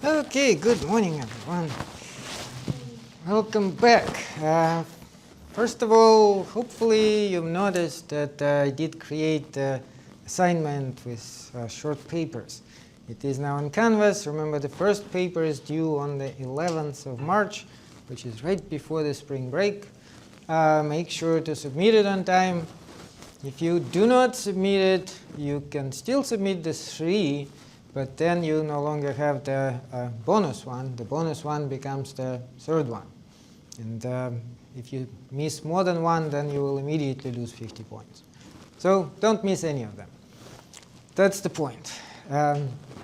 Okay, good morning, everyone. Welcome back. First of all, hopefully you've noticed that I did create an assignment with short papers. It is now on Canvas. Remember, the first paper is due on the 11th of March, which is right before the spring break. Make sure to submit it on time. If you do not submit it, you can still submit the 3, but then you no longer have the bonus one. The bonus one becomes the third one. And if you miss more than one, then you will immediately lose 50 points. So don't miss any of them. That's the point.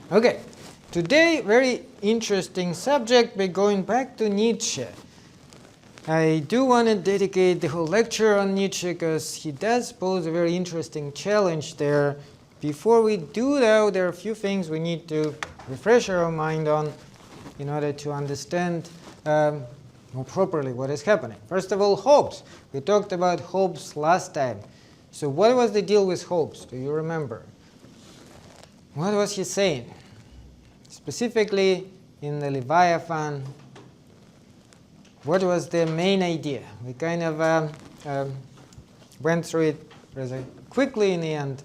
Okay, today, very interesting subject. We're going back to Nietzsche. I do want to dedicate the whole lecture on Nietzsche because he does pose a very interesting challenge there. Before we do, though, there are a few things we need to refresh our mind on in order to understand more properly what is happening. First of all, Hobbes. We talked about Hobbes last time. So what was the deal with Hobbes? Do you remember? What was he saying? Specifically in the Leviathan, what was the main idea? We kind of went through it rather quickly in the end,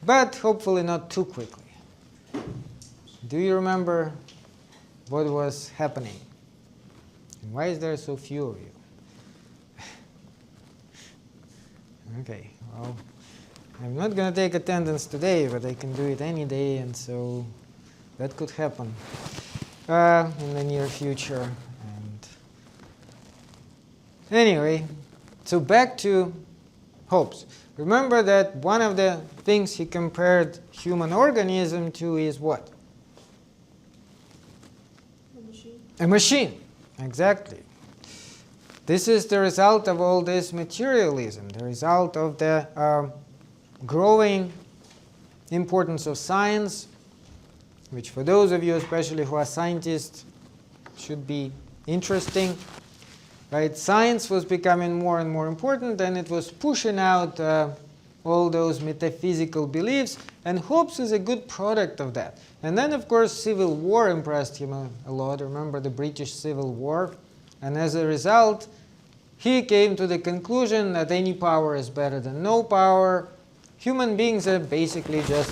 but hopefully not too quickly. Do you remember what was happening? And why is there so few of you? Okay, well, I'm not going to take attendance today, but I can do it any day, and so that could happen in the near future. And anyway, so back to Hobbes. Remember that one of the things he compared human organism to is what? A machine. A machine, exactly. This is the result of all this materialism, the result of the growing importance of science, which for those of you especially who are scientists should be interesting. Right? Science was becoming more and more important, and it was pushing out all those metaphysical beliefs, and Hobbes is a good product of that. And then, of course, civil war impressed him a lot. Remember the British Civil War? And as a result, he came to the conclusion that any power is better than no power. Human beings are basically just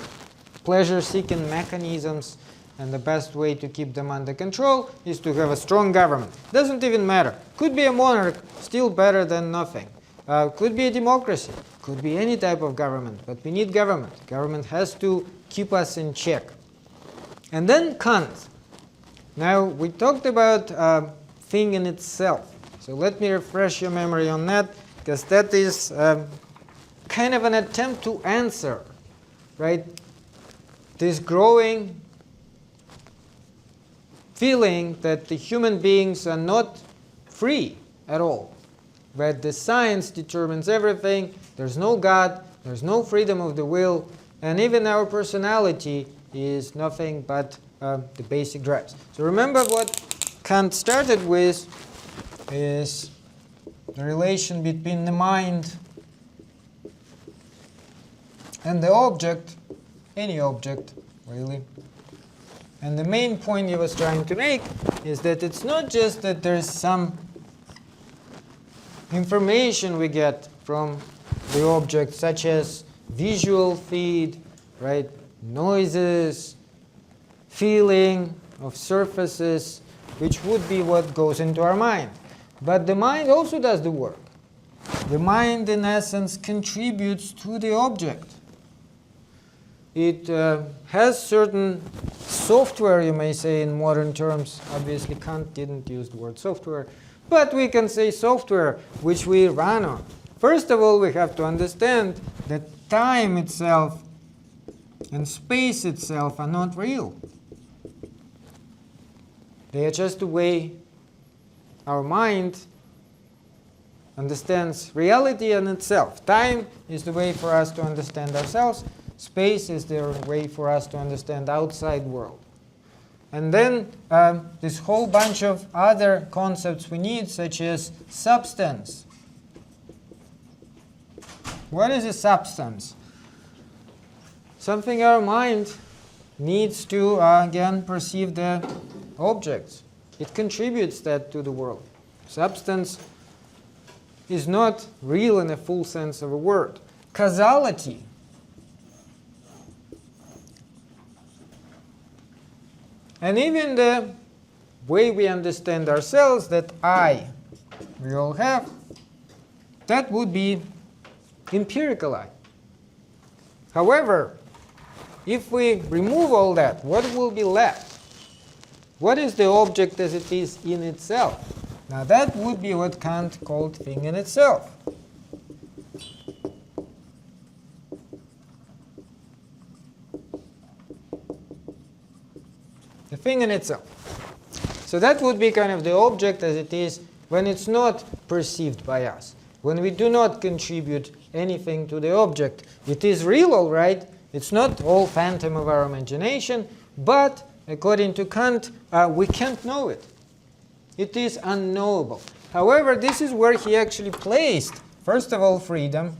pleasure-seeking mechanisms, and the best way to keep them under control is to have a strong government. Doesn't even matter. Could be a monarch, still better than nothing. Could be a democracy. Could be any type of government, but we need government. Government has to keep us in check. And then Kant. Now, we talked about thing in itself. So let me refresh your memory on that, because that is kind of an attempt to answer, right, this growing feeling that the human beings are not free at all, that the science determines everything, there's no God, there's no freedom of the will, and even our personality is nothing but the basic drives. So remember what Kant started with is the relation between the mind and the object, any object, really. And the main point he was trying to make is that it's not just that there's some information we get from the object, such as visual feed, right, noises, feeling of surfaces, which would be what goes into our mind. But the mind also does the work. The mind, in essence, contributes to the object. It has certain software, you may say, in modern terms. Obviously, Kant didn't use the word software, but we can say software which we run on. First of all, we have to understand that time itself and space itself are not real. They are just the way our mind understands reality and itself. Time is the way for us to understand ourselves. Space is the way for us to understand outside world. And then this whole bunch of other concepts we need, such as substance. What is a substance? Something our mind needs to, again, perceive the objects. It contributes that to the world. Substance is not real in a full sense of a word. Causality. And even the way we understand ourselves, that I, we all have, that would be empirical I. However, if we remove all that, what will be left? What is the object as it is in itself? Now that would be what Kant called thing in itself. The thing in itself. So that would be kind of the object as it is when it's not perceived by us. When we do not contribute anything to the object. It is real, all right. It's not all phantom of our imagination, but according to Kant, we can't know it. It is unknowable. However, this is where he actually placed, first of all, freedom.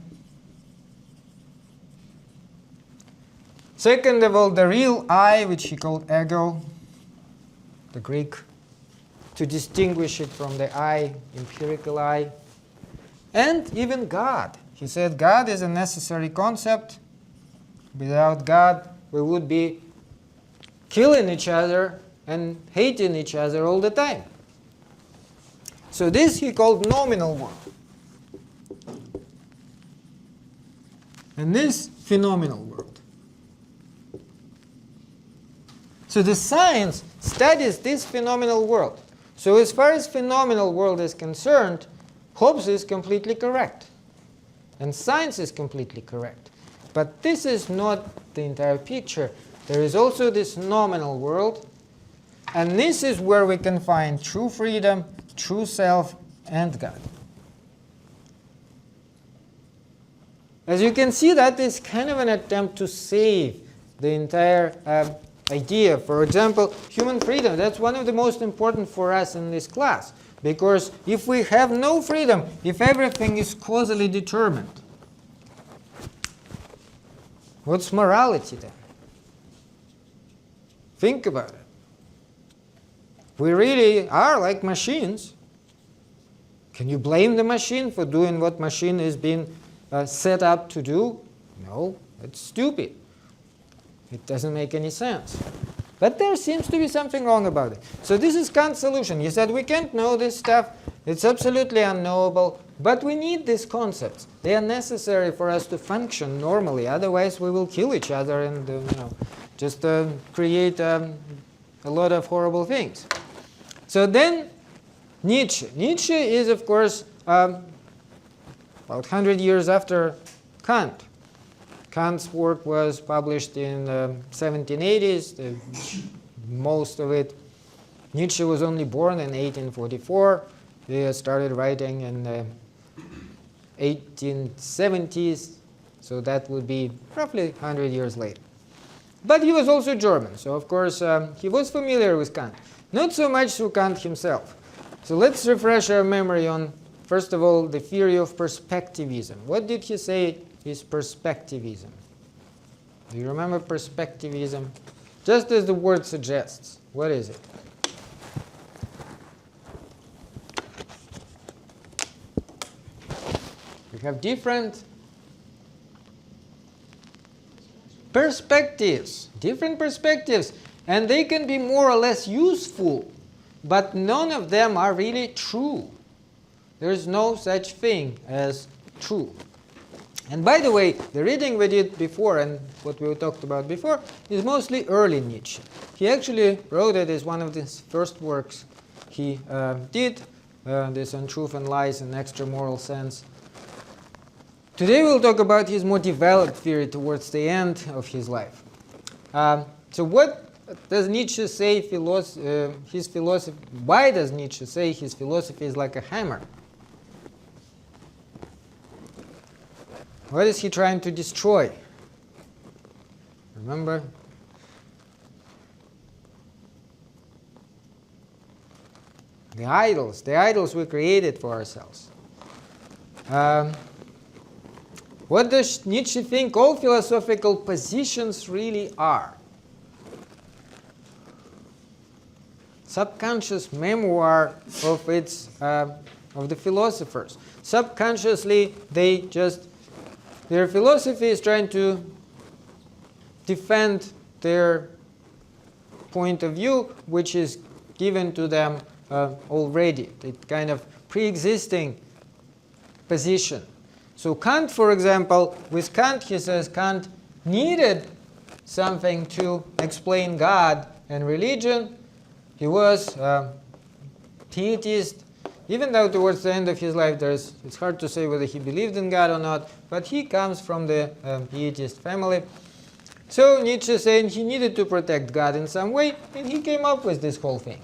Second of all, the real I, which he called ego, the Greek, to distinguish it from the I, empirical I. And even God. He said God is a necessary concept. Without God, we would be killing each other and hating each other all the time. So this he called nominal world. And this phenomenal world. So the science studies this phenomenal world. So as far as phenomenal world is concerned, Hobbes is completely correct. And science is completely correct. But this is not the entire picture. There is also this nominal world. And this is where we can find true freedom, true self, and God. As you can see, that is kind of an attempt to save the entire idea. For example, human freedom. That's one of the most important for us in this class. Because if we have no freedom, if everything is causally determined, what's morality then? Think about it. We really are like machines. Can you blame the machine for doing what machine is being set up to do? No, it's stupid. It doesn't make any sense. But there seems to be something wrong about it. So this is Kant's solution. He said we can't know this stuff. It's absolutely unknowable. But we need these concepts. They are necessary for us to function normally. Otherwise, we will kill each other and just create a lot of horrible things. So then Nietzsche. Nietzsche is, of course, about 100 years after Kant. Kant's work was published in the 1780s, most of it. Nietzsche was only born in 1844. He started writing in the 1870s, so that would be roughly 100 years later. But he was also German, so of course he was familiar with Kant. Not so much through Kant himself. So let's refresh our memory on, first of all, the theory of perspectivism. What did he say is perspectivism? Do you remember perspectivism? Just as the word suggests. What is it? We have different perspectives, and they can be more or less useful, but none of them are really true. There is no such thing as true. And by the way, the reading we did before and what we talked about before is mostly early Nietzsche. He actually wrote it as one of his first works he did, this On Truth and Lies in Extra-Moral Sense. Today we'll talk about his more developed theory towards the end of his life. So what does Nietzsche say his philosophy? Why does Nietzsche say his philosophy is like a hammer? What is he trying to destroy? Remember? The idols we created for ourselves. What does Nietzsche think all philosophical positions really are? subconscious memoir of the philosophers. Subconsciously, their philosophy is trying to defend their point of view, which is given to them already, the kind of pre-existing position. So Kant, for example, with Kant, he says Kant needed something to explain God and religion. He was theist, even though towards the end of his life it's hard to say whether he believed in God or not, but he comes from the theist family. So Nietzsche is saying he needed to protect God in some way, and he came up with this whole thing.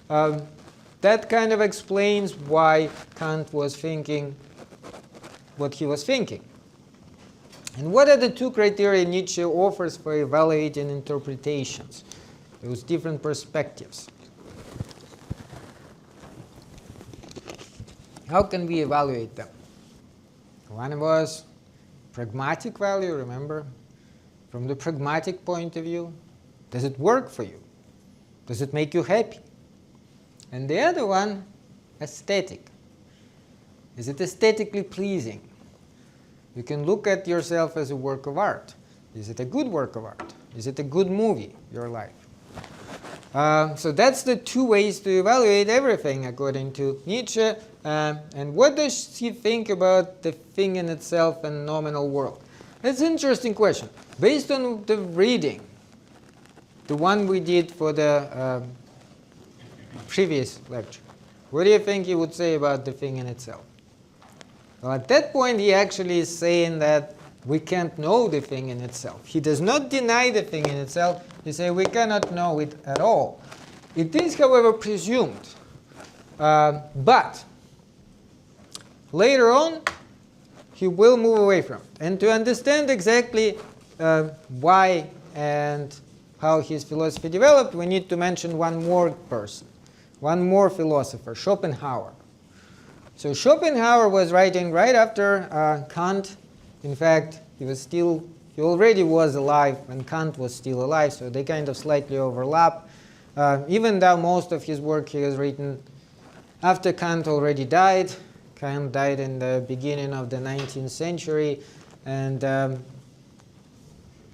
That kind of explains why Kant was thinking what he was thinking. And what are the two criteria Nietzsche offers for evaluating interpretations? Those different perspectives. How can we evaluate them? One was pragmatic value, remember? From the pragmatic point of view, does it work for you? Does it make you happy? And the other one, aesthetic. Is it aesthetically pleasing? You can look at yourself as a work of art. Is it a good work of art? Is it a good movie, your life? So that's the two ways to evaluate everything, according to Nietzsche. And what does he think about the thing in itself and nominal world? That's an interesting question. Based on the reading, the one we did for the previous lecture, what do you think he would say about the thing in itself? Well, at that point, he actually is saying that we can't know the thing in itself. He does not deny the thing in itself. He says we cannot know it at all. It is, however, presumed. But later on, he will move away from it. And to understand exactly why and how his philosophy developed, we need to mention one more person, one more philosopher, Schopenhauer. So Schopenhauer was writing right after Kant. In fact, he already was alive when Kant was still alive, so they kind of slightly overlap. Even though most of his work he has written after Kant already died. Kant died in the beginning of the 19th century, and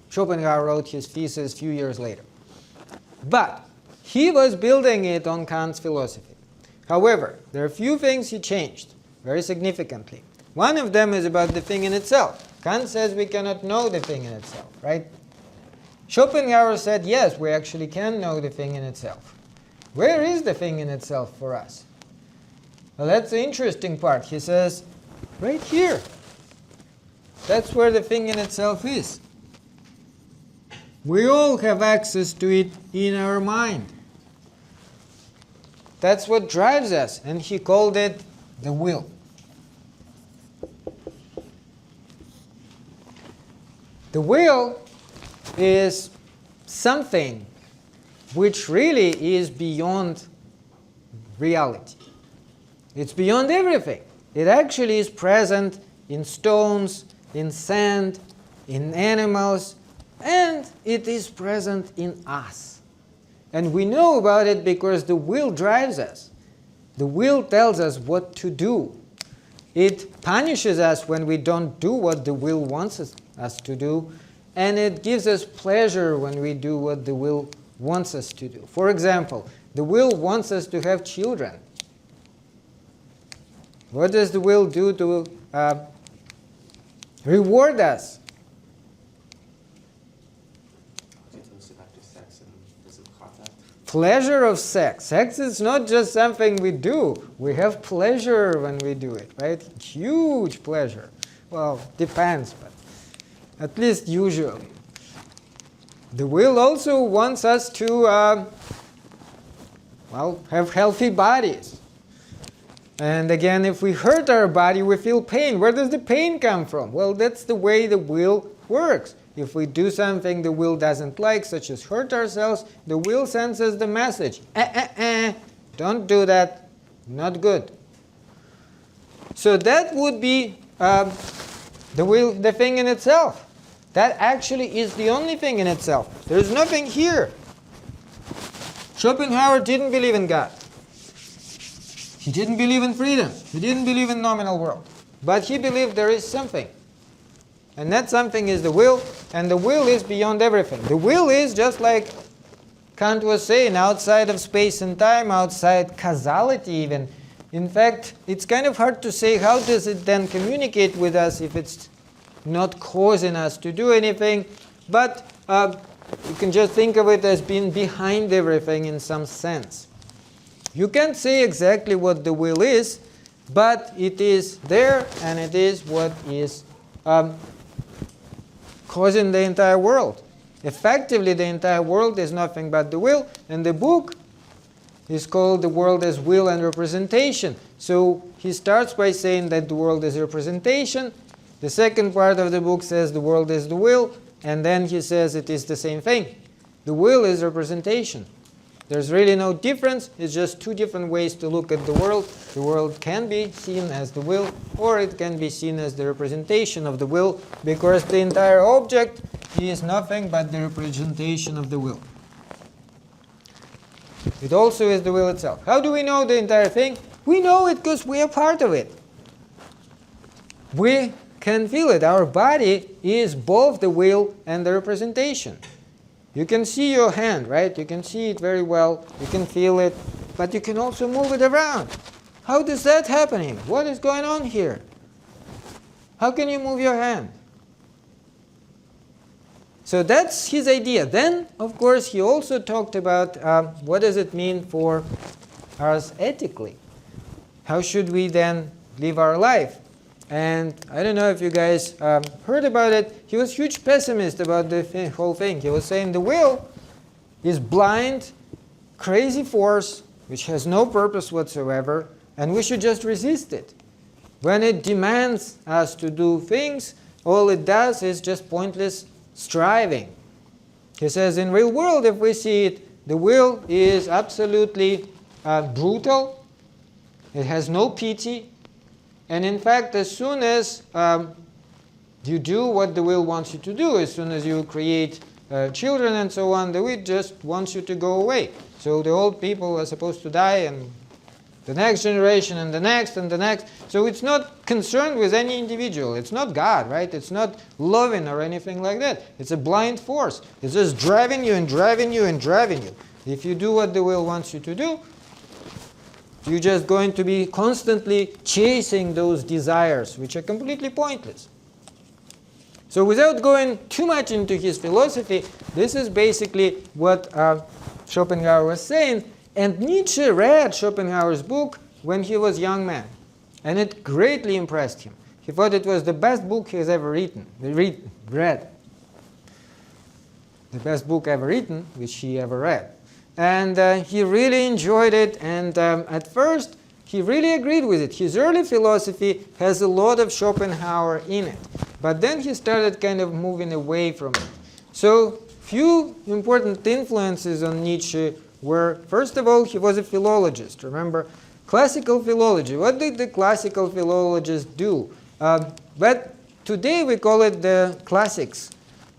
Schopenhauer wrote his thesis a few years later. But he was building it on Kant's philosophy. However, there are a few things he changed very significantly. One of them is about the thing in itself. Kant says we cannot know the thing in itself, right? Schopenhauer said, yes, we actually can know the thing in itself. Where is the thing in itself for us? Well, that's the interesting part. He says, right here. That's where the thing in itself is. We all have access to it in our mind. That's what drives us, and he called it the will. The will is something which really is beyond reality. It's beyond everything. It actually is present in stones, in sand, in animals, and it is present in us. And we know about it because the will drives us. The will tells us what to do. It punishes us when we don't do what the will wants us to do, and it gives us pleasure when we do what the will wants us to do. For example, the will wants us to have children. What does the will do to reward us? Pleasure of sex. Sex is not just something we do. We have pleasure when we do it, right? Huge pleasure. Well, depends, but at least usually. The will also wants us to, have healthy bodies. And again, if we hurt our body, we feel pain. Where does the pain come from? Well, that's the way the will works. If we do something the will doesn't like, such as hurt ourselves, the will sends us the message, don't do that, not good. So that would be the thing in itself. That actually is the only thing in itself. There's nothing here. Schopenhauer didn't believe in God. He didn't believe in freedom. He didn't believe in nominal world. But he believed there is something. And that something is the will, and the will is beyond everything. The will is just like Kant was saying, outside of space and time, outside causality even. In fact, it's kind of hard to say how does it then communicate with us if it's not causing us to do anything. But you can just think of it as being behind everything in some sense. You can't say exactly what the will is, but it is there, and it is what is causing the entire world. Effectively, the entire world is nothing but the will, and the book is called The World as Will and Representation. So he starts by saying that the world is representation. The second part of the book says the world is the will, and then he says it is the same thing. The will is representation. There's really no difference. It's just two different ways to look at the world. The world can be seen as the will, or it can be seen as the representation of the will, because the entire object is nothing but the representation of the will. It also is the will itself. How do we know the entire thing? We know it because we are part of it. We can feel it. Our body is both the will and the representation. You can see your hand, right? You can see it very well. You can feel it. But you can also move it around. How does that happen? What is going on here? How can you move your hand? So that's his idea. Then, of course, he also talked about what does it mean for us ethically? How should we then live our life? And I don't know if you guys heard about it. He was a huge pessimist about the whole thing. He was saying the will is blind, crazy force which has no purpose whatsoever, and we should just resist it. When it demands us to do things, all it does is just pointless striving. He says in real world, if we see it, the will is absolutely brutal. It has no pity. And in fact, as soon as you do what the will wants you to do, as soon as you create children and so on, the will just wants you to go away. So the old people are supposed to die, and the next generation, and the next, and the next. So it's not concerned with any individual. It's not God, right? It's not loving or anything like that. It's a blind force. It's just driving you and driving you and driving you. If you do what the will wants you to do, you're just going to be constantly chasing those desires, which are completely pointless. So without going too much into his philosophy, this is basically what Schopenhauer was saying. And Nietzsche read Schopenhauer's book when he was a young man. And it greatly impressed him. He thought it was the best book he has ever read. The best book ever written, which he ever read. And he really enjoyed it, and at first he really agreed with it. His early philosophy has a lot of Schopenhauer in it, but then he started kind of moving away from it. So few important influences on Nietzsche were, first of all, he was a philologist. Remember, classical philology. What did the classical philologists do? But today we call it the classics,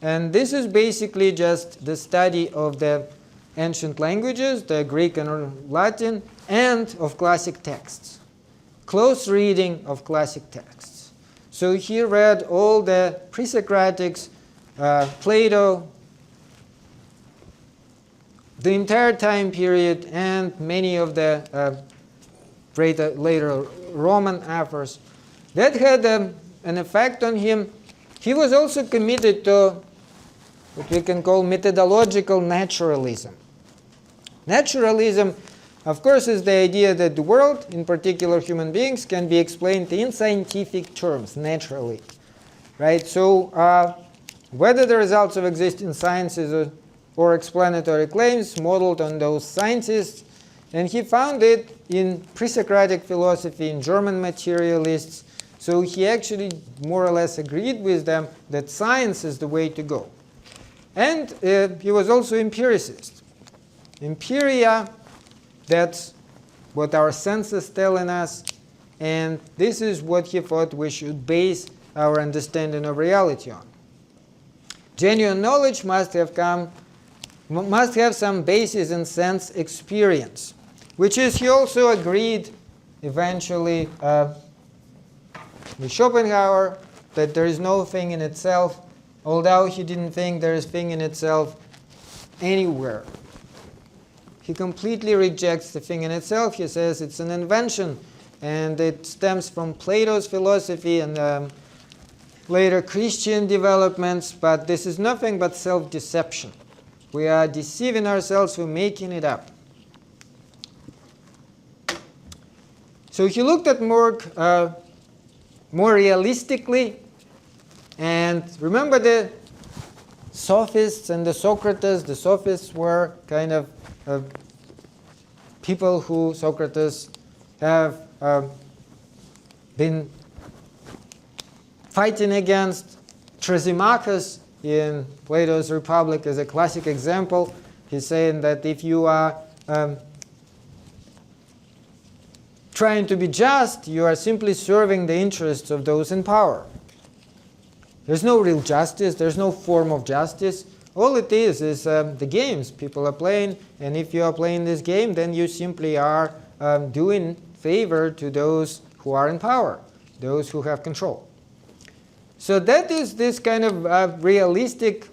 and this is basically just the study of the ancient languages, the Greek and Latin, and of classic texts. Close reading of classic texts. So he read all the pre-Socratics, Plato, the entire time period, and many of the later Roman authors. That had an effect on him. He was also committed to what we can call methodological naturalism. Naturalism, of course, is the idea that the world, in particular human beings, can be explained in scientific terms, naturally. Right? So whether the results of existing sciences or explanatory claims modeled on those sciences, and he found it in pre-Socratic philosophy, in German materialists. So he actually more or less agreed with them that science is the way to go. And he was also empiricist. Empiria, that's what our senses telling us, and this is what he thought we should base our understanding of reality on. Genuine knowledge must have come must have some basis in sense experience, which is, he also agreed eventually with Schopenhauer that there is no thing in itself, although he didn't think there is thing in itself anywhere. He completely rejects the thing in itself. He says it's an invention, and it stems from Plato's philosophy and later Christian developments, but this is nothing but self-deception. We are deceiving ourselves, we're making it up. So he looked at more realistically, and remember the sophists and the Socrates. The sophists were kind of people who Socrates have been fighting against. Thrasymachus in Plato's Republic is a classic example. He's saying that if you are trying to be just, you are simply serving the interests of those in power. There's no real justice. There's no form of justice. All it is the games people are playing. And if you are playing this game, then you simply are doing favor to those who are in power, those who have control. So that is this kind of realistic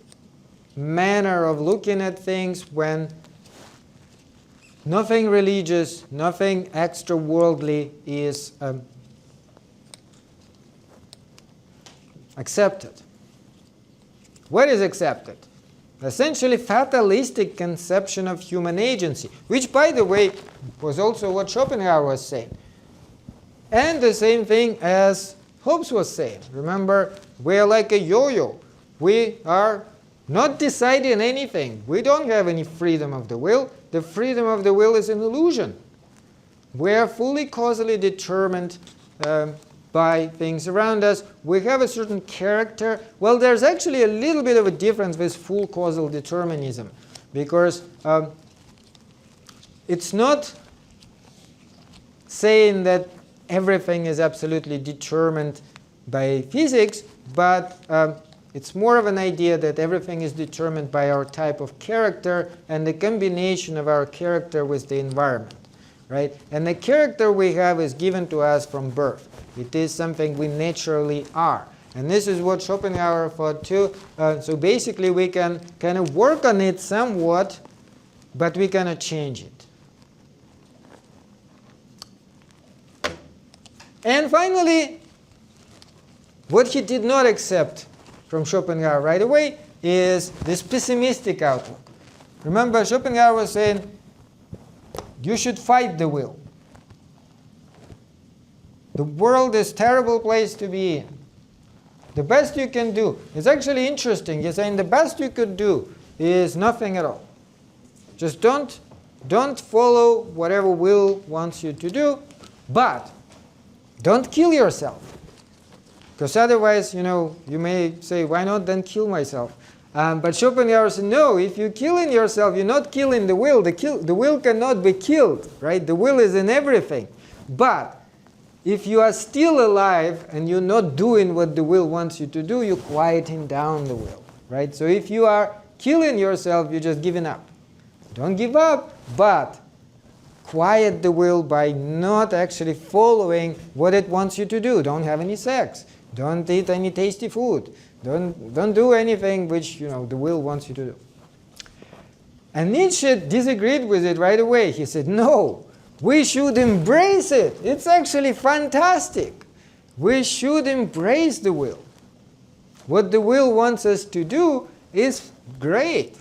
manner of looking at things when nothing religious, nothing extra-worldly is accepted. What is accepted? Essentially fatalistic conception of human agency, which, by the way, was also what Schopenhauer was saying. And the same thing as Hobbes was saying. Remember, we are like a yo-yo. We are not deciding anything. We don't have any freedom of the will. The freedom of the will is an illusion. We are fully causally determined by things around us. We have a certain character. Well, there's actually a little bit of a difference with full causal determinism, because it's not saying that everything is absolutely determined by physics, but it's more of an idea that everything is determined by our type of character and the combination of our character with the environment, right? And the character we have is given to us from birth. It is something we naturally are. And this is what Schopenhauer thought too. So basically we can kind of work on it somewhat, but we cannot change it. And finally, what he did not accept from Schopenhauer right away is this pessimistic outlook. Remember, Schopenhauer was saying, you should fight the will. The world is a terrible place to be in. The best you can do, it's actually interesting. He's saying the best you could do is nothing at all. Just don't follow whatever will wants you to do, but don't kill yourself. Because otherwise, you may say, why not then kill myself? But Schopenhauer said, no, if you're killing yourself, you're not killing the will. The will cannot be killed, right? The will is in everything. But if you are still alive and you're not doing what the will wants you to do, you're quieting down the will, right? So if you are killing yourself, you're just giving up. Don't give up, but quiet the will by not actually following what it wants you to do. Don't have any sex. Don't eat any tasty food. Don't do anything which the will wants you to do. And Nietzsche disagreed with it right away. He said, no, we should embrace it. It's actually fantastic. We should embrace the will. What the will wants us to do is great.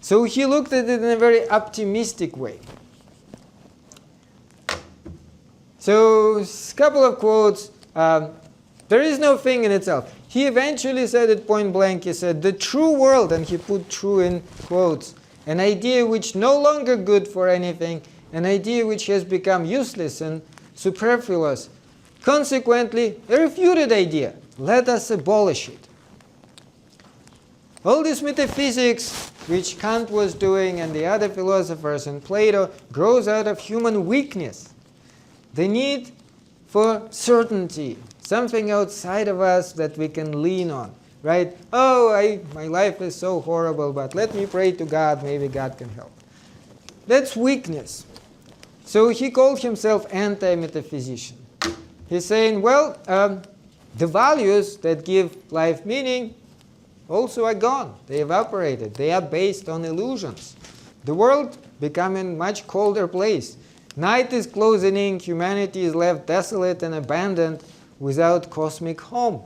So he looked at it in a very optimistic way. So a couple of quotes. There is no thing in itself. He eventually said it point blank. He said, the true world, and he put true in quotes, an idea which no longer good for anything, an idea which has become useless and superfluous. Consequently, a refuted idea. Let us abolish it. All this metaphysics, which Kant was doing and the other philosophers and Plato, grows out of human weakness. The need for certainty, something outside of us that we can lean on. right? Oh, my life is so horrible, but let me pray to God, maybe God can help. That's weakness. So he called himself anti-metaphysician. He's saying, well, the values that give life meaning also are gone. They evaporated. They are based on illusions. The world becoming much colder place. Night is closing in. Humanity is left desolate and abandoned without cosmic home.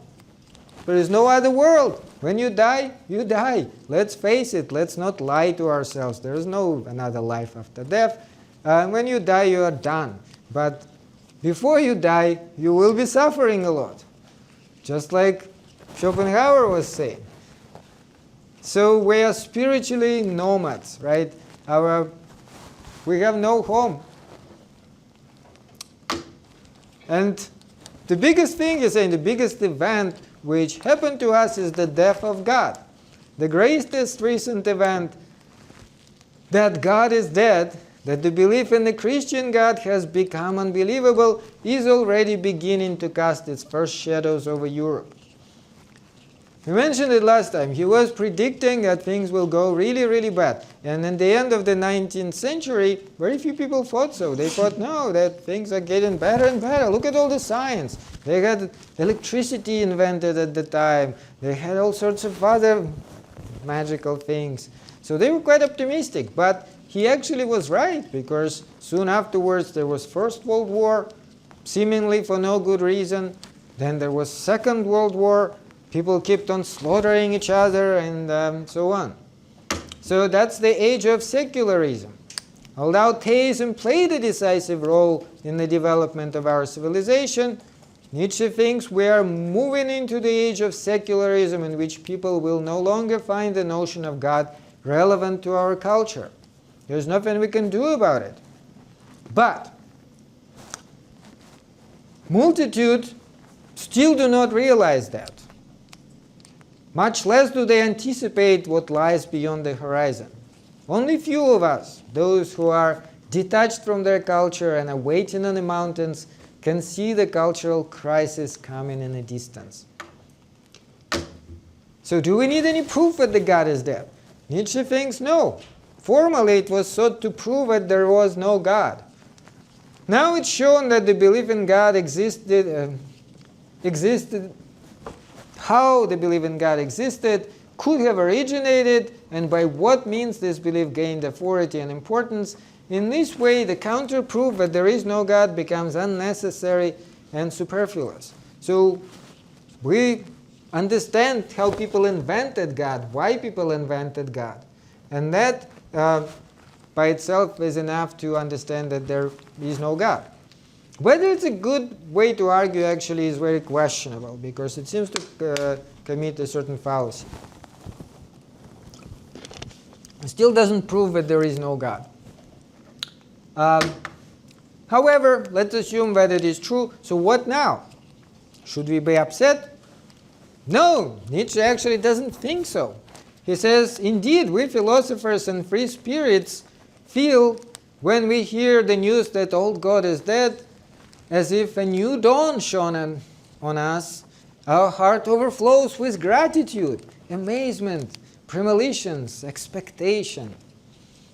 There is no other world. When you die, you die. Let's face it. Let's not lie to ourselves. There is no another life after death. When you die, you are done. But before you die, you will be suffering a lot. Just like Schopenhauer was saying. So we are spiritually nomads, right? We have no home. And the biggest thing is saying, the biggest event which happened to us is the death of God. The greatest recent event that God is dead, that the belief in the Christian God has become unbelievable, is already beginning to cast its first shadows over Europe. We mentioned it last time. He was predicting that things will go really, really bad. And in the end of the 19th century, very few people thought so. They thought, no, that things are getting better and better. Look at all the science. They had electricity invented at the time. They had all sorts of other magical things. So they were quite optimistic. But he actually was right, because soon afterwards there was First World War, seemingly for no good reason. Then there was Second World War. People kept on slaughtering each other and so on. So that's the age of secularism. Although theism played a decisive role in the development of our civilization, Nietzsche thinks we are moving into the age of secularism, in which people will no longer find the notion of God relevant to our culture. There's nothing we can do about it. But multitude still do not realize that. Much less do they anticipate what lies beyond the horizon. Only few of us, those who are detached from their culture and are waiting on the mountains, can see the cultural crisis coming in the distance. So do we need any proof that the God is dead? Nietzsche thinks no. Formerly it was sought to prove that there was no God. Now it's shown that the belief in God existed. How the belief in God existed, could have originated, and by what means this belief gained authority and importance. In this way, the counter-proof that there is no God becomes unnecessary and superfluous. So we understand how people invented God, why people invented God. And that by itself is enough to understand that there is no God. Whether it's a good way to argue actually is very questionable, because it seems to commit a certain fallacy. It still doesn't prove that there is no God. However, let's assume that it is true. So what now? Should we be upset? No, Nietzsche actually doesn't think so. He says, indeed, we philosophers and free spirits feel, when we hear the news that old God is dead, as if a new dawn shone on us. Our heart overflows with gratitude, amazement, premonitions, expectation.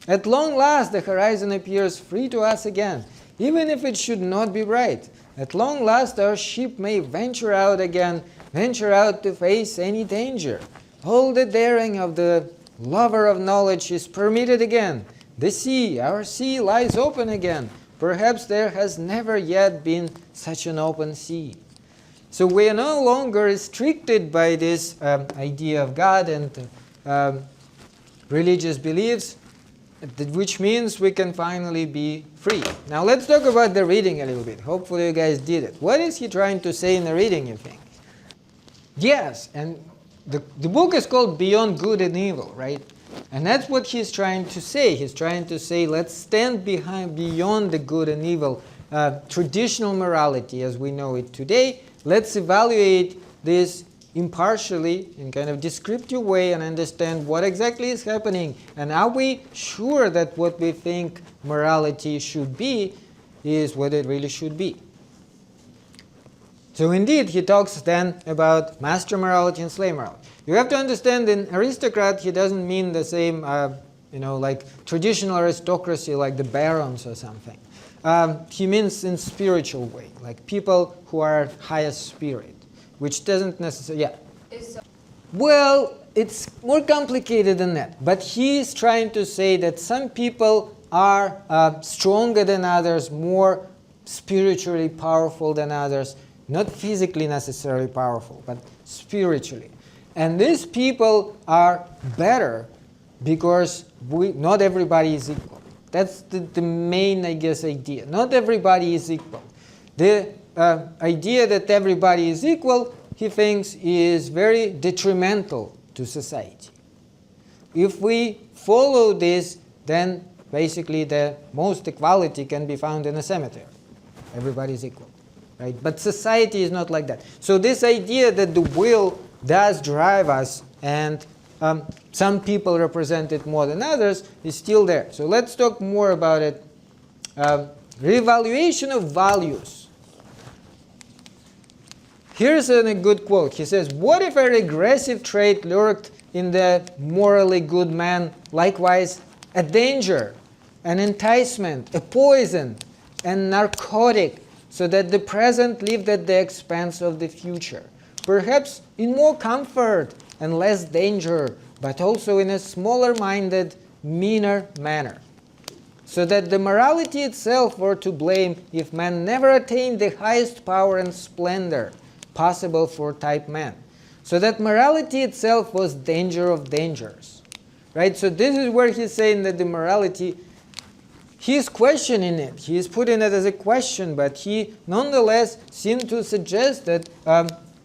At long last, the horizon appears free to us again, even if it should not be bright. At long last, our ship may venture out again, venture out to face any danger. All the daring of the lover of knowledge is permitted again. The sea, our sea, lies open again. Perhaps there has never yet been such an open sea. So we are no longer restricted by this idea of God and religious beliefs, which means we can finally be free. Now let's talk about the reading a little bit. Hopefully you guys did it. What is he trying to say in the reading, you think? Yes, and the book is called Beyond Good and Evil, right? And that's what he's trying to say. He's trying to say, let's stand beyond the good and evil, traditional morality as we know it today. Let's evaluate this impartially in kind of descriptive way and understand what exactly is happening. And are we sure that what we think morality should be is what it really should be? So indeed, he talks then about master morality and slave morality. You have to understand, in aristocrat, he doesn't mean the same, like traditional aristocracy, like the barons or something. He means in spiritual way, like people who are highest spirit, which doesn't necessarily, Well, it's more complicated than that. But he's trying to say that some people are stronger than others, more spiritually powerful than others, not physically necessarily powerful, but spiritually. And these people are better because not everybody is equal. That's the main, I guess, idea. Not everybody is equal. The idea that everybody is equal, he thinks, is very detrimental to society. If we follow this, then basically the most equality can be found in a cemetery. Everybody is equal, right? But society is not like that. So this idea that the will does drive us, and some people represent it more than others, is still there. So let's talk more about it. Reevaluation of values. Here's a good quote. He says, "What if a regressive trait lurked in the morally good man, likewise a danger, an enticement, a poison, and narcotic, so that the present lived at the expense of the future, perhaps in more comfort and less danger, but also in a smaller-minded, meaner manner, so that the morality itself were to blame if man never attained the highest power and splendor possible for type man, so that morality itself was danger of dangers." Right? So this is where he's saying that the morality, he's questioning it. He's putting it as a question, but he nonetheless seemed to suggest that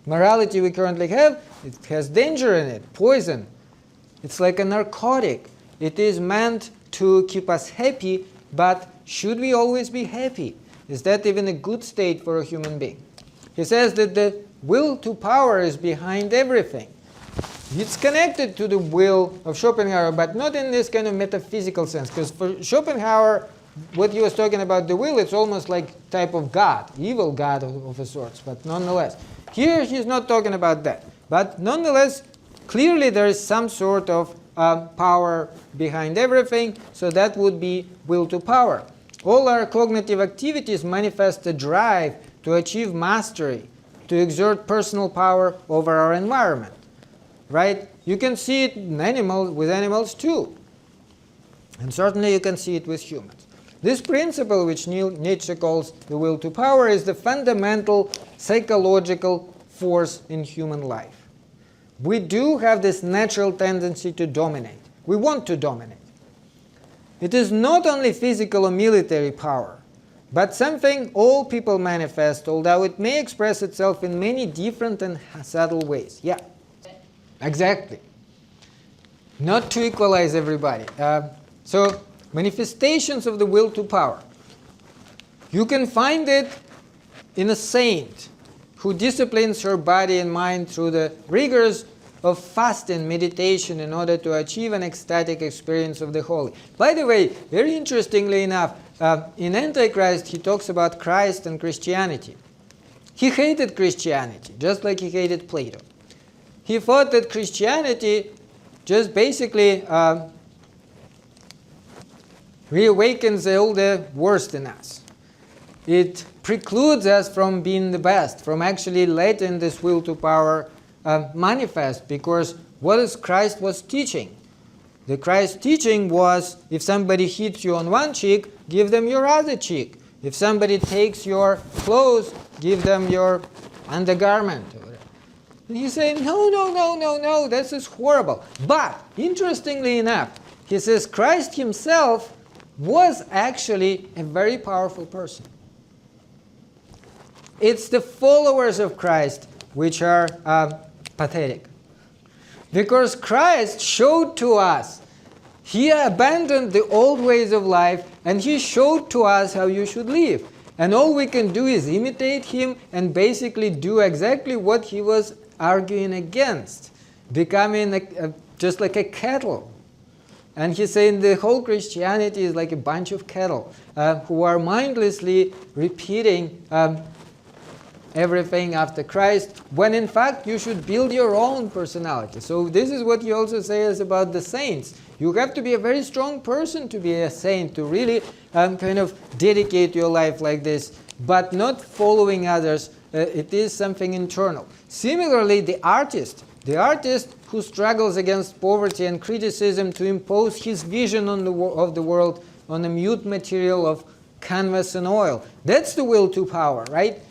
morality we currently have, it has danger in it, poison. It's like a narcotic. It is meant to keep us happy, but should we always be happy? Is that even a good state for a human being? He says that the will to power is behind everything. It's connected to the will of Schopenhauer, but not in this kind of metaphysical sense. Because for Schopenhauer, what he was talking about the will, it's almost like type of God, evil God of a sort. But nonetheless, here he's not talking about that. But nonetheless, clearly there is some sort of power behind everything. So that would be will to power. All our cognitive activities manifest a drive to achieve mastery, to exert personal power over our environment. Right? You can see it in with animals too. And certainly you can see it with humans. This principle, which Nietzsche calls the will to power, is the fundamental psychological force in human life. We do have this natural tendency to dominate. We want to dominate. It is not only physical or military power, but something all people manifest, although it may express itself in many different and subtle ways. Yeah, exactly. Not to equalize everybody. So manifestations of the will to power. You can find it in a saint who disciplines her body and mind through the rigors of fasting, meditation, in order to achieve an ecstatic experience of the holy. By the way, very interestingly enough, in Antichrist, he talks about Christ and Christianity. He hated Christianity, just like he hated Plato. He thought that Christianity just basically reawakens all the worst in us. It precludes us from being the best, from actually letting this will to power manifest, because what is Christ was teaching? The Christ teaching was, if somebody hits you on one cheek, give them your other cheek. If somebody takes your clothes, give them your undergarment. And he's saying, no, this is horrible. But, interestingly enough, he says Christ himself was actually a very powerful person. It's the followers of Christ which are pathetic. Because Christ showed to us, he abandoned the old ways of life, and he showed to us how you should live. And all we can do is imitate him and basically do exactly what he was arguing against, becoming just like a cattle. And he's saying the whole Christianity is like a bunch of cattle who are mindlessly repeating everything after Christ, when in fact you should build your own personality. So this is what he also says about the saints. You have to be a very strong person to be a saint, to really kind of dedicate your life like this, but not following others. It is something internal. Similarly, the artist who struggles against poverty and criticism to impose his vision on of the world on a mute material of canvas and oil. That's the will to power, right?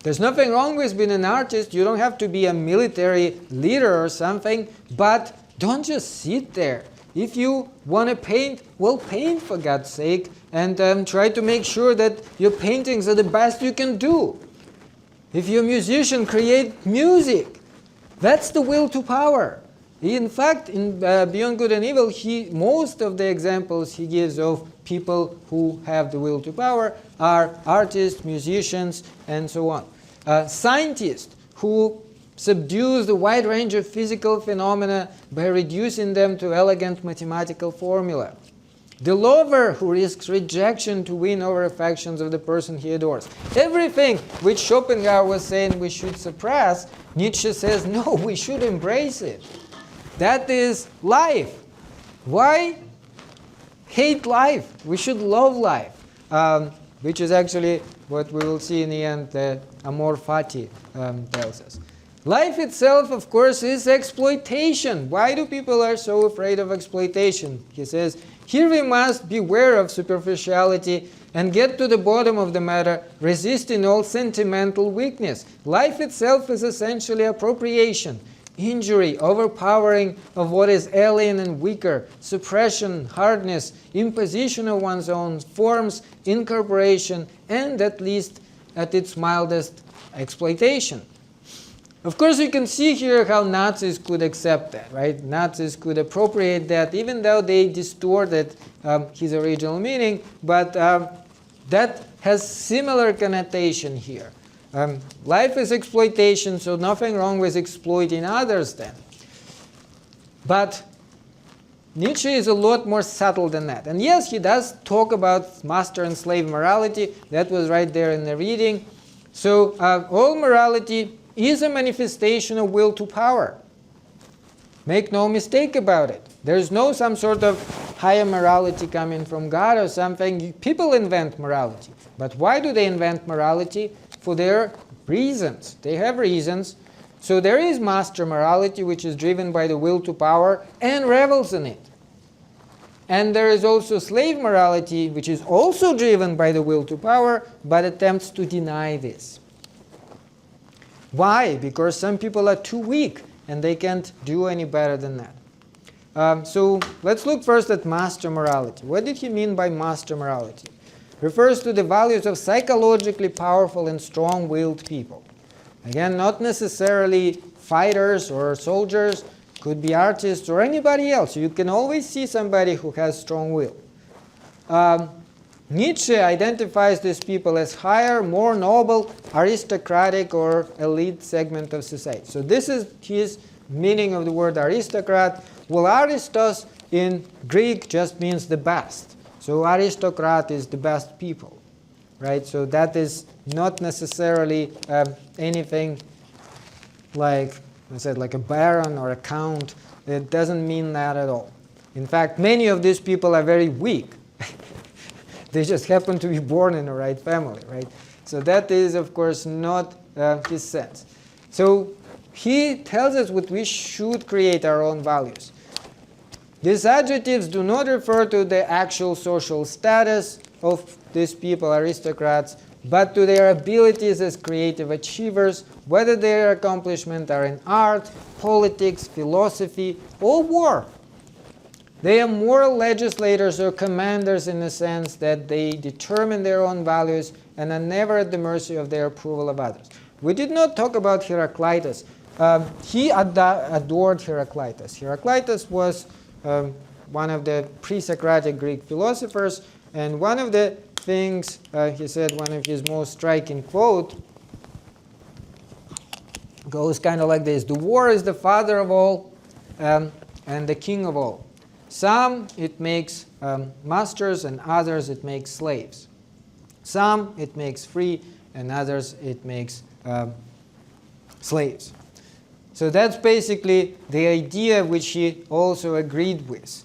There's nothing wrong with being an artist. You don't have to be a military leader or something, but don't just sit there. If you want to paint, well, paint for God's sake, and try to make sure that your paintings are the best you can do. If you're a musician, create music. That's the will to power. In fact, in Beyond Good and Evil, most of the examples he gives of people who have the will to power are artists, musicians, and so on. Scientists who subdues the wide range of physical phenomena by reducing them to elegant mathematical formula. The lover who risks rejection to win over affections of the person he adores. Everything which Schopenhauer was saying we should suppress, Nietzsche says, no, we should embrace it. That is life. Why hate life? We should love life, which is actually what we will see in the end, Amor, Fati tells us. Life itself, of course, is exploitation. Why do people are so afraid of exploitation? He says, here we must beware of superficiality and get to the bottom of the matter, resisting all sentimental weakness. Life itself is essentially appropriation, injury, overpowering of what is alien and weaker, suppression, hardness, imposition of one's own forms, incorporation, and at least at its mildest, exploitation. Of course, you can see here how Nazis could accept that, right? Nazis could appropriate that, even though they distorted his original meaning, but that has similar connotation here. Life is exploitation, so nothing wrong with exploiting others then. But Nietzsche is a lot more subtle than that. And yes, he does talk about master and slave morality. That was right there in the reading. So all morality is a manifestation of will to power. Make no mistake about it. There's no some sort of higher morality coming from God or something. People invent morality. But why do they invent morality? For their reasons. They have reasons. So there is master morality, which is driven by the will to power and revels in it. And there is also slave morality, which is also driven by the will to power, but attempts to deny this. Why? Because some people are too weak and they can't do any better than that. So let's look first at master morality. What did he mean by master morality? Refers to the values of psychologically powerful and strong-willed people. Again, not necessarily fighters or soldiers, could be artists or anybody else. You can always see somebody who has strong will. Nietzsche identifies these people as higher, more noble, aristocratic, or elite segment of society. So this is his meaning of the word aristocrat. Well, aristos in Greek just means the best. So aristocrat is the best people, right? So that is not necessarily anything like I said, like a baron or a count. It doesn't mean that at all. In fact, many of these people are very weak. They just happen to be born in the right family, right? So that is, of course, not his sense. So he tells us that we should create our own values. These adjectives do not refer to the actual social status of these people, aristocrats, but to their abilities as creative achievers, whether their accomplishments are in art, politics, philosophy, or war. They are moral legislators or commanders in the sense that they determine their own values and are never at the mercy of their approval of others. We did not talk about Heraclitus. He adored Heraclitus. Heraclitus was one of the pre-Socratic Greek philosophers, and one of the things he said, one of his most striking quote, goes kind of like this: the war is the father of all and the king of all. Some it makes masters, and others it makes slaves. Some it makes free, and others it makes slaves. So that's basically the idea which he also agreed with.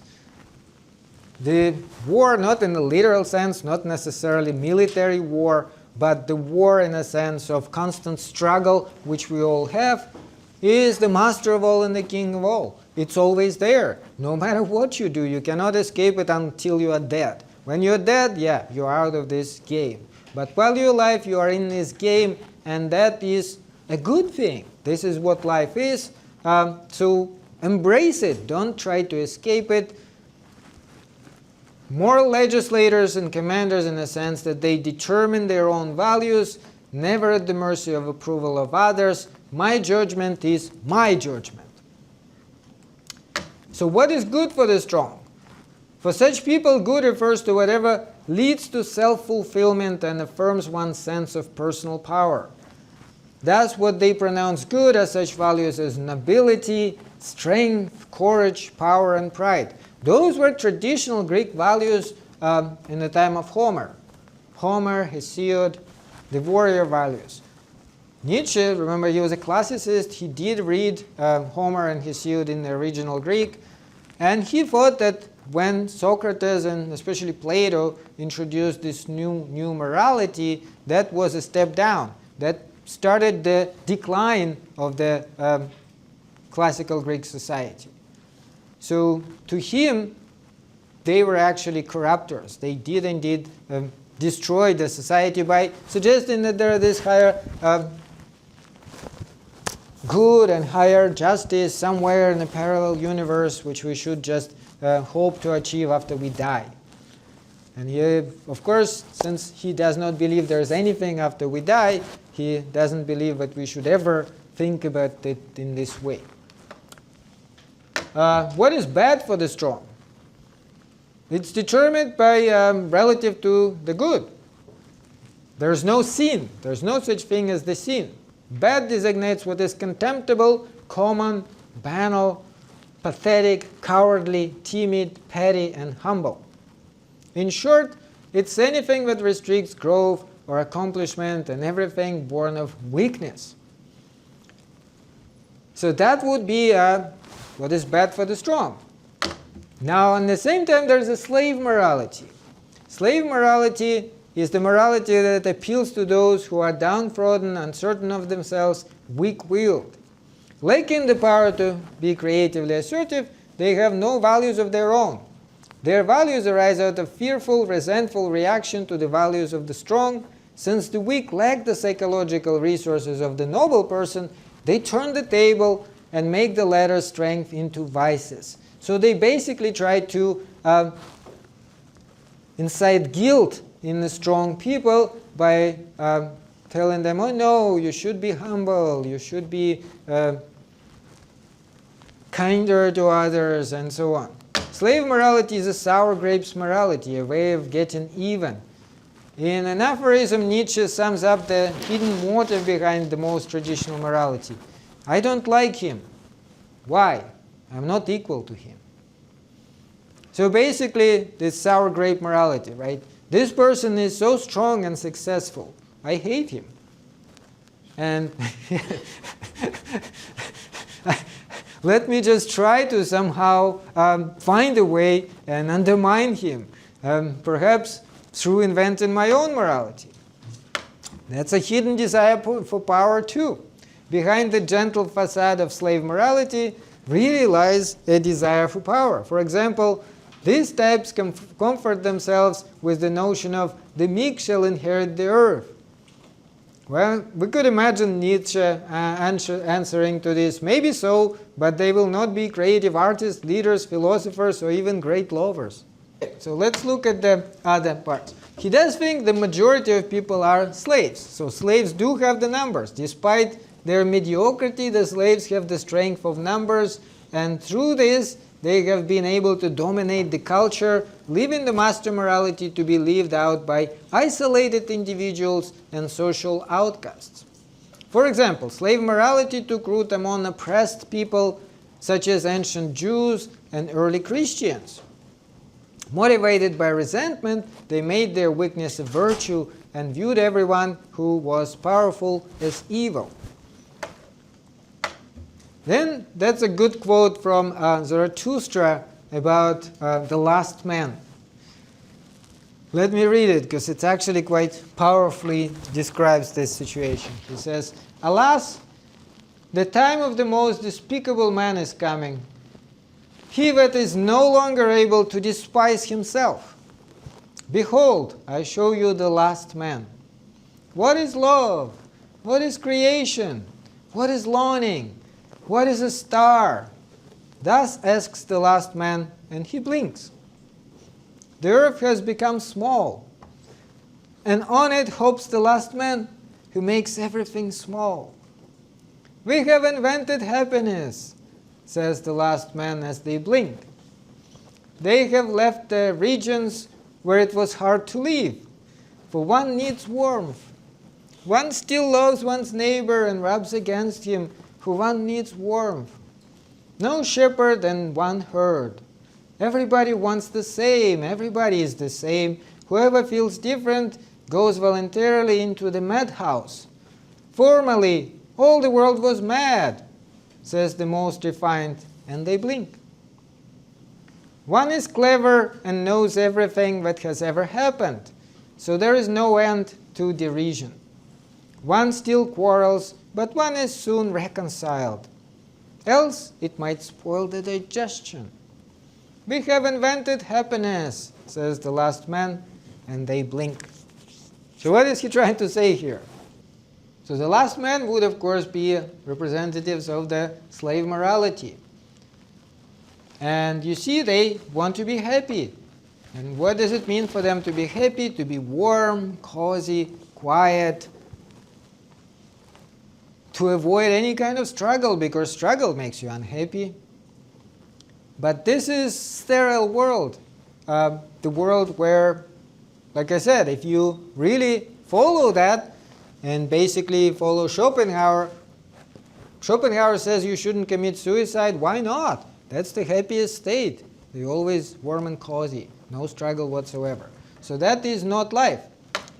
The war, not in the literal sense, not necessarily military war, but the war in a sense of constant struggle, which we all have, is the master of all and the king of all. It's always there. No matter what you do, you cannot escape it until you are dead. When you're dead, yeah, you're out of this game. But while you're alive, you are in this game, and that is a good thing. This is what life is. So embrace it. Don't try to escape it. Moral legislators and commanders, in a sense that they determine their own values, never at the mercy of approval of others. My judgment is my judgment. So what is good for the strong? For such people, good refers to whatever leads to self-fulfillment and affirms one's sense of personal power. Thus, what they pronounce good are such values as nobility, strength, courage, power, and pride. Those were traditional Greek values in the time of Homer. Homer, Hesiod, the warrior values. Nietzsche, remember he was a classicist, he did read Homer and Hesiod in the original Greek, and he thought that when Socrates and especially Plato introduced this new morality, that was a step down. That started the decline of the classical Greek society. So to him, they were actually corruptors. They did indeed destroy the society by suggesting that there is higher good and higher justice somewhere in a parallel universe which we should just hope to achieve after we die. And he, of course, since he does not believe there is anything after we die, he doesn't believe that we should ever think about it in this way. What is bad for the strong? It's determined by relative to the good. There's no sin. There's no such thing as the sin. Bad designates what is contemptible, common, banal, pathetic, cowardly, timid, petty, and humble. In short, it's anything that restricts growth or accomplishment and everything born of weakness. So that would be what is bad for the strong. Now, at the same time, there's a slave morality. Slave morality is the morality that appeals to those who are downtrodden, uncertain of themselves, weak-willed. Lacking the power to be creatively assertive, they have no values of their own. Their values arise out of fearful, resentful reaction to the values of the strong. Since the weak lack the psychological resources of the noble person, they turn the table and make the latter's strength into vices. So they basically try to incite guilt in the strong people by telling them, oh no, you should be humble, you should be kinder to others, and so on. Slave morality is a sour grapes morality, a way of getting even. In an aphorism, Nietzsche sums up the hidden motive behind the most traditional morality. I don't like him. Why? I'm not equal to him. So basically, this sour grape morality, right? This person is so strong and successful. I hate him. And let me just try to somehow find a way and undermine him, perhaps through inventing my own morality. That's a hidden desire for power too. Behind the gentle facade of slave morality really lies a desire for power. For example, these types comfort themselves with the notion of the meek shall inherit the earth. Well, we could imagine Nietzsche answering to this, maybe so, but they will not be creative artists, leaders, philosophers, or even great lovers. So let's look at the other parts. He does think the majority of people are slaves. So slaves do have the numbers. Despite their mediocrity, the slaves have the strength of numbers, and through this, they have been able to dominate the culture, leaving the master morality to be lived out by isolated individuals and social outcasts. For example, slave morality took root among oppressed people such as ancient Jews and early Christians. Motivated by resentment, they made their weakness a virtue and viewed everyone who was powerful as evil. Then that's a good quote from Zarathustra about the last man. Let me read it, because it actually quite powerfully describes this situation. He says, "Alas, the time of the most despicable man is coming. He that is no longer able to despise himself. Behold, I show you the last man. What is love? What is creation? What is longing? What is a star?" Thus asks the last man, and he blinks. The earth has become small, and on it hopes the last man who makes everything small. "We have invented happiness," says the last man as they blink. "They have left the regions where it was hard to live, for one needs warmth. One still loves one's neighbor and rubs against him, for one needs warmth. No shepherd and one herd. Everybody wants the same. Everybody is the same. Whoever feels different goes voluntarily into the madhouse. Formerly, all the world was mad," says the most refined, and they blink. "One is clever and knows everything that has ever happened, so there is no end to derision. One still quarrels, but one is soon reconciled. Else it might spoil the digestion. We have invented happiness," says the last man, and they blink. So what is he trying to say here? So the last man would, of course, be representatives of the slave morality. And you see, they want to be happy. And what does it mean for them to be happy? To be warm, cozy, quiet, to avoid any kind of struggle, because struggle makes you unhappy. But this is sterile world, the world where, like I said, if you really follow that and basically follow Schopenhauer, Schopenhauer says you shouldn't commit suicide. Why not? That's the happiest state. You're always warm and cozy, no struggle whatsoever. So that is not life.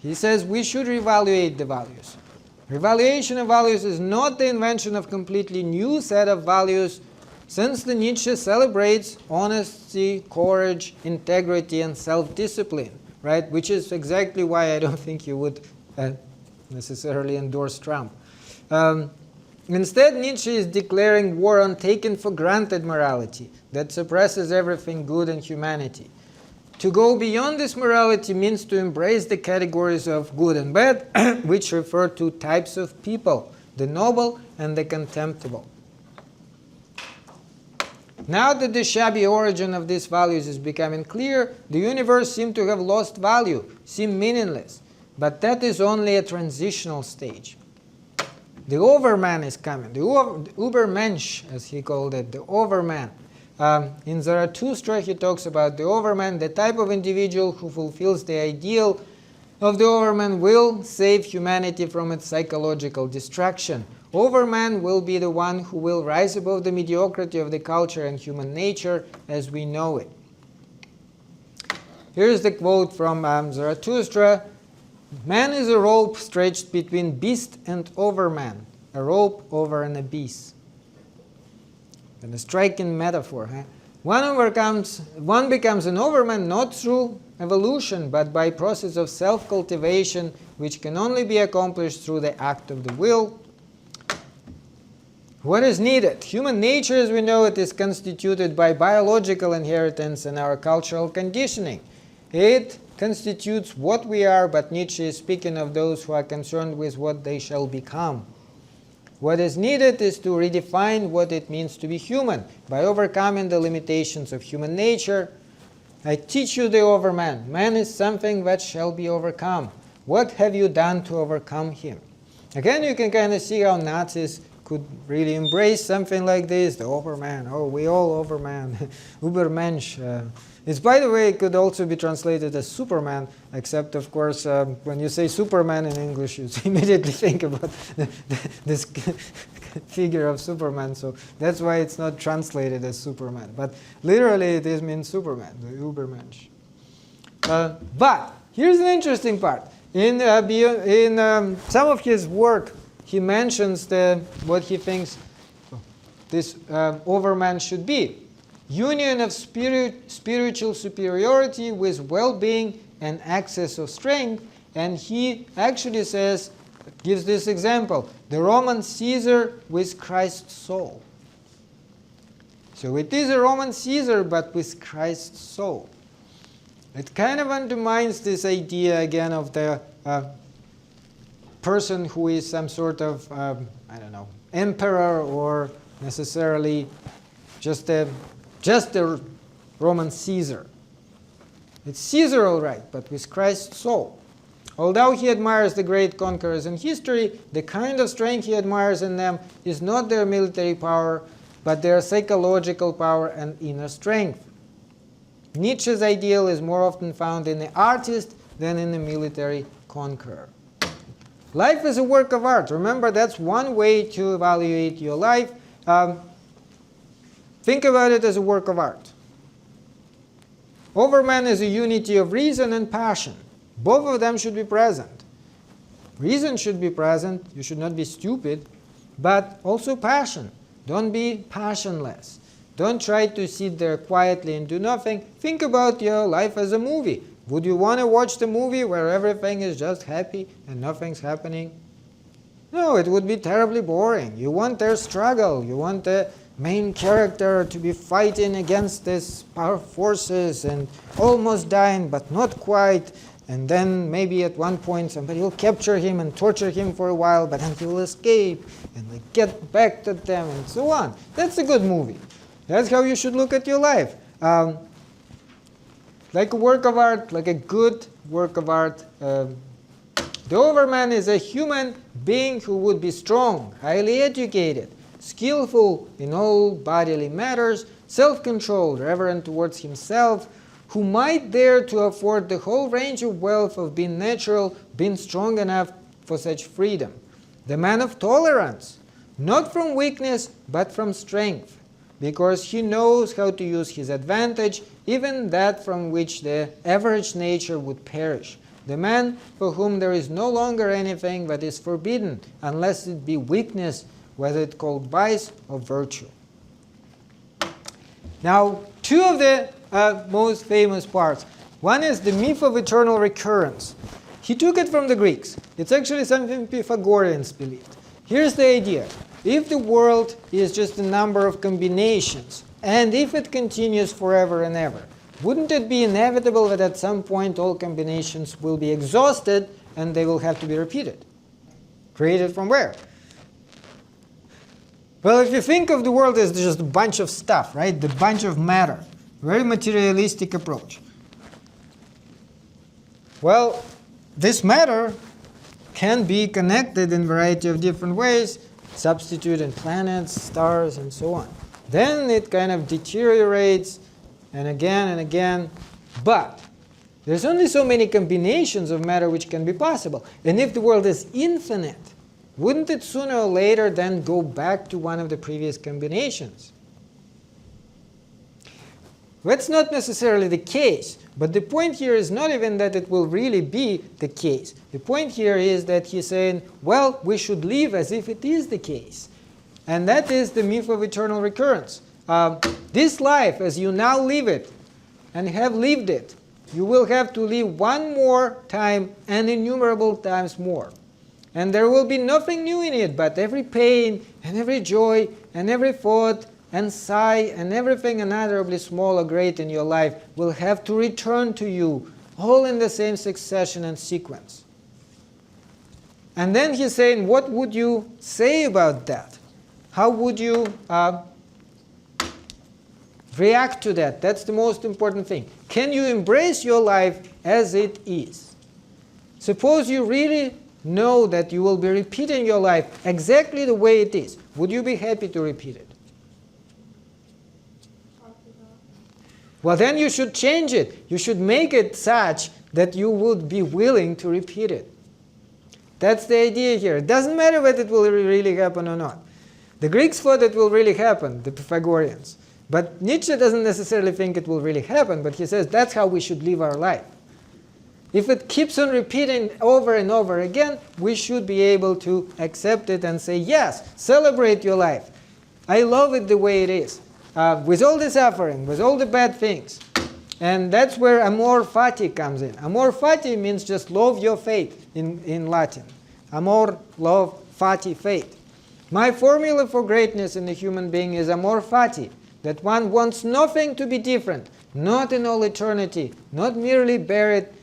He says we should reevaluate the values. Revaluation of values is not the invention of completely new set of values, since the Nietzsche celebrates honesty, courage, integrity, and self-discipline, right? Which is exactly why I don't think you would necessarily endorse Trump. Instead, Nietzsche is declaring war on taken-for-granted morality that suppresses everything good in humanity. To go beyond this morality means to embrace the categories of good and bad, which refer to types of people, the noble and the contemptible. Now that the shabby origin of these values is becoming clear, the universe seems to have lost value, seem meaningless. But that is only a transitional stage. The Overman is coming, the Übermensch, as he called it, the Overman. In Zarathustra, he talks about the Overman, the type of individual who fulfills the ideal of the Overman will save humanity from its psychological destruction. Overman will be the one who will rise above the mediocrity of the culture and human nature as we know it. Here's the quote from Zarathustra. "Man is a rope stretched between beast and overman, a rope over an abyss." And a striking metaphor. One becomes an overman not through evolution, but by process of self-cultivation, which can only be accomplished through the act of the will. What is needed? Human nature, as we know it, is constituted by biological inheritance and our cultural conditioning. It constitutes what we are, but Nietzsche is speaking of those who are concerned with what they shall become. What is needed is to redefine what it means to be human by overcoming the limitations of human nature. I teach you the Overman. Man is something that shall be overcome. What have you done to overcome him? Again, you can kind of see how Nazis could really embrace something like this, the Overman. Oh, we all Overman, Übermensch. It's, by the way, it could also be translated as Superman, except, of course, when you say Superman in English, you immediately think about this figure of Superman. So that's why it's not translated as Superman. But literally, it means Superman, the Übermensch. But here's an interesting part. In some of his work, he mentions what he thinks this Overman should be. Union of spiritual superiority with well-being and excess of strength. And he actually says, gives this example, the Roman Caesar with Christ's soul. So it is a Roman Caesar, but with Christ's soul. It kind of undermines this idea again of the person who is some sort of, I don't know, emperor or necessarily just a Roman Caesar. It's Caesar, all right, but with Christ's soul. Although he admires the great conquerors in history, the kind of strength he admires in them is not their military power, but their psychological power and inner strength. Nietzsche's ideal is more often found in the artist than in the military conqueror. Life is a work of art. Remember, that's one way to evaluate your life. Think about it as a work of art. Overman is a unity of reason and passion. Both of them should be present. Reason should be present. You should not be stupid, but also passion. Don't be passionless. Don't try to sit there quietly and do nothing. Think about your life as a movie. Would you want to watch the movie where everything is just happy and nothing's happening? No, it would be terribly boring. You want their struggle. You want the main character to be fighting against these powerful forces and almost dying, but not quite. And then maybe at one point somebody will capture him and torture him for a while, but then he will escape and get back to them and so on. That's a good movie. That's how you should look at your life. Like a work of art, like a good work of art. The Overman is a human being who would be strong, highly educated, skillful in all bodily matters, self-controlled, reverent towards himself, who might dare to afford the whole range of wealth of being natural, being strong enough for such freedom. The man of tolerance, not from weakness, but from strength, because he knows how to use his advantage, even that from which the average nature would perish. The man for whom there is no longer anything that is forbidden, unless it be weakness, whether it called vice or virtue. Now, two of the most famous parts. One is the myth of eternal recurrence. He took it from the Greeks. It's actually something Pythagoreans believed. Here's the idea. If the world is just a number of combinations, and if it continues forever and ever, wouldn't it be inevitable that at some point all combinations will be exhausted and they will have to be repeated? Created from where? Well, if you think of the world as just a bunch of stuff, right? The bunch of matter. Very materialistic approach. Well, this matter can be connected in a variety of different ways, substituting planets, stars, and so on. Then it kind of deteriorates, and again, but there's only so many combinations of matter which can be possible. And if the world is infinite, wouldn't it sooner or later then go back to one of the previous combinations? That's not necessarily the case, but the point here is not even that it will really be the case. The point here is that he's saying, well, we should live as if it is the case. And that is the myth of eternal recurrence. This life, as you now live it and have lived it, you will have to live one more time and innumerable times more. And there will be nothing new in it, but every pain and every joy and every thought and sigh and everything unutterably small or great in your life will have to return to you, all in the same succession and sequence. And then he's saying, what would you say about that? How would you react to that? That's the most important thing. Can you embrace your life as it is? Suppose you really know that you will be repeating your life exactly the way it is. Would you be happy to repeat it? Well, then you should change it. You should make it such that you would be willing to repeat it. That's the idea here. It doesn't matter whether it will really happen or not. The Greeks thought it will really happen, the Pythagoreans. But Nietzsche doesn't necessarily think it will really happen, but he says that's how we should live our life. if it keeps on repeating over and over again, we should be able to accept it and say, yes, celebrate your life. I love it the way it is, with all the suffering, with all the bad things. And that's where Amor, Fati comes in. Amor, Fati means just love your fate in Latin. Amor, love, Fati, fate. My formula for greatness in the human being is Amor, Fati, that one wants nothing to be different, not in all eternity, not merely bear it,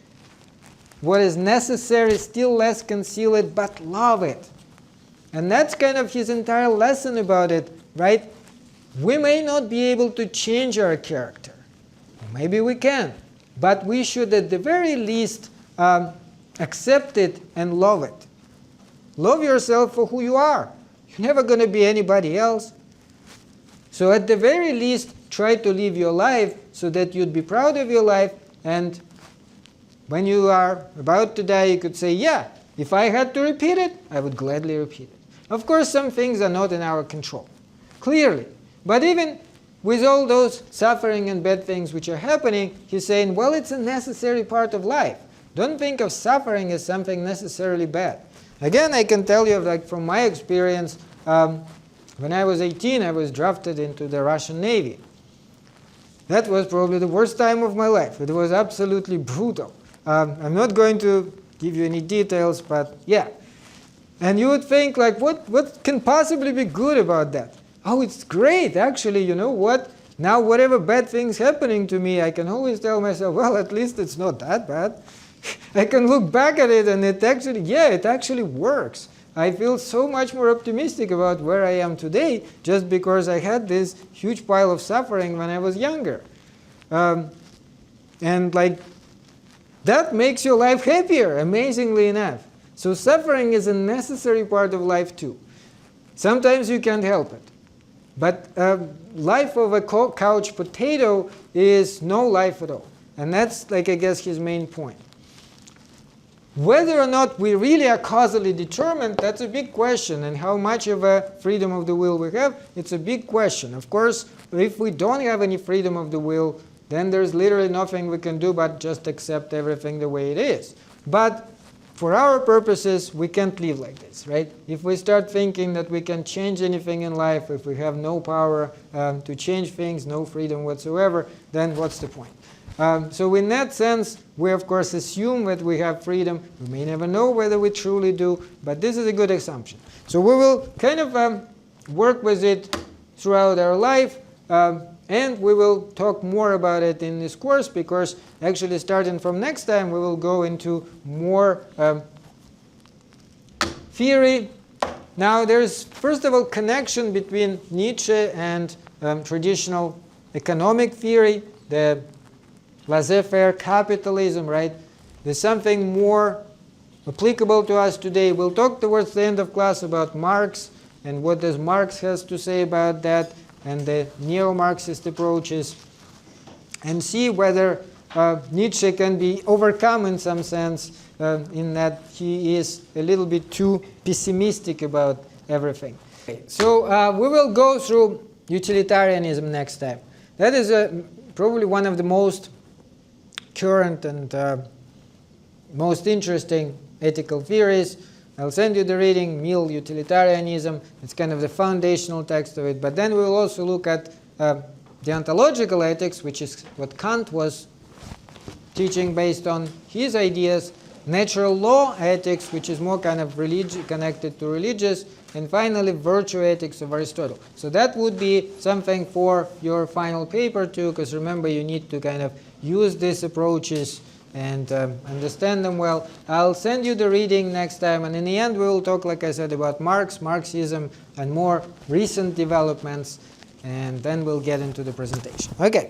what is necessary, still less conceal it, but love it. And that's kind of his entire lesson about it, right? We may not be able to change our character. Maybe we can. But we should at the very least accept it and love it. Love yourself for who you are. You're never going to be anybody else. So at the very least, try to live your life so that you'd be proud of your life, and when you are about to die, you could say, yeah, if I had to repeat it, I would gladly repeat it. Of course, some things are not in our control, clearly. But even with all those suffering and bad things which are happening, he's saying, well, it's a necessary part of life. Don't think of suffering as something necessarily bad. Again, I can tell you, like from my experience, when I was 18, I was drafted into the Russian Navy. That was probably the worst time of my life. It was absolutely brutal. I'm not going to give you any details, but yeah. And you would think, like, what can possibly be good about that? Oh, it's great, actually, you know what? Now, whatever bad things happening to me, I can always tell myself, well, at least it's not that bad. I can look back at it and it actually, yeah, it actually works. I feel so much more optimistic about where I am today just because I had this huge pile of suffering when I was younger. And like, that makes your life happier, amazingly enough. So suffering is a necessary part of life too. Sometimes you can't help it. But life of a couch potato is no life at all. And that's, like, I guess, his main point. Whether or not we really are causally determined, that's a big question. And how much of a freedom of the will we have, it's a big question. Of course, if we don't have any freedom of the will, then there's literally nothing we can do but just accept everything the way it is. But for our purposes, we can't live like this, right? If we start thinking that we can change anything in life, if we have no power to change things, no freedom whatsoever, then what's the point? So in that sense, we of course assume that we have freedom. We may never know whether we truly do, but this is a good assumption. So we will kind of work with it throughout our life, and we will talk more about it in this course, because actually starting from next time, we will go into more theory. Now there's, first of all, connection between Nietzsche and traditional economic theory, the laissez-faire capitalism, right? There's something more applicable to us today. We'll talk towards the end of class about Marx and what does Marx has to say about that and the neo-Marxist approaches, and see whether Nietzsche can be overcome in some sense in that he is a little bit too pessimistic about everything. Okay. So we will go through utilitarianism next time. That is probably one of the most current and most interesting ethical theories. I'll send you the reading, Mill Utilitarianism. It's kind of the foundational text of it. But then we will also look at the ontological ethics, which is what Kant was teaching based on his ideas, natural law ethics, which is more kind of connected to religious, and finally virtue ethics of Aristotle. So that would be something for your final paper too, because remember, you need to kind of use these approaches and understand them well. I'll send you the reading next time, and in the end we will talk, like I said, about Marx, Marxism, and more recent developments, and then we'll get into the presentation. Okay.